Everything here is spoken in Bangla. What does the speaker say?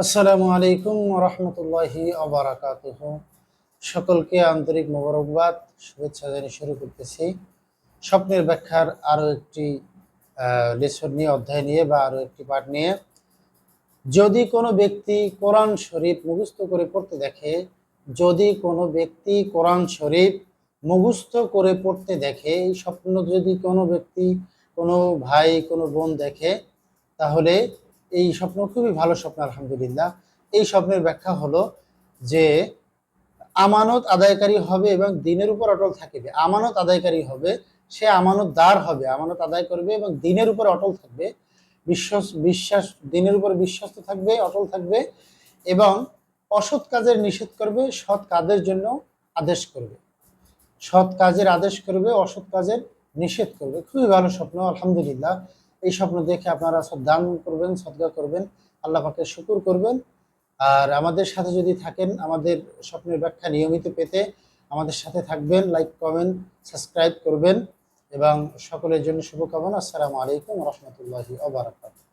আসসালামু আলাইকুম রহমতুল্লাহি আবরাকাতুহ। সকলকে আন্তরিক মোবারকবাদ, শুভেচ্ছা জানিয়ে শুরু করতেছি স্বপ্নের ব্যাখ্যার আরও একটি লেসন নিয়ে, অধ্যায় নিয়ে বা আরও একটি পাঠ নিয়ে। যদি কোনো ব্যক্তি কোরআন শরীফ মুখস্থ করে পড়তে দেখে, যদি কোনো ব্যক্তি কোরআন শরীফ মুখস্থ করে পড়তে দেখে, এই স্বপ্ন যদি কোনো ব্যক্তি, কোনো ভাই, কোনো বোন দেখে, তাহলে এই স্বপ্ন খুবই ভালো স্বপ্ন, আলহামদুলিল্লাহ। এই স্বপ্নের ব্যাখ্যা হলো যে আমানত আদায়কারী হবে এবং দিনের উপর অটল থাকবে। আমানত আদায়কারী হবে, সে আমানতদার হবে, আমানত আদায় করবে এবং দিনের উপর অটল থাকবে, বিশ্বাস দিনের উপর বিশ্বস্ত থাকবে, অটল থাকবে এবং অসৎ কাজের নিষেধ করবে, সৎ কাজের জন্য আদেশ করবে। সৎ কাজের আদেশ করবে, অসৎ কাজের নিষেধ করবে। খুবই ভালো স্বপ্ন, আলহামদুলিল্লাহ। এই স্বপ্ন দেখে আপনারা দান করবেন, সদকা করবেন, আল্লাহ পাকের শুকুর করবেন। আর আমাদের সাথে যদি থাকেন, আমাদের স্বপ্নের ব্যাখ্যা নিয়মিত পেতে আমাদের সাথে থাকবেন, লাইক, কমেন্ট, সাবস্ক্রাইব করবেন এবং সকলের জন্য শুভকামনা। আসসালামু আলাইকুম রহমতুল্লাহি ওয়া বারাকাতুহু।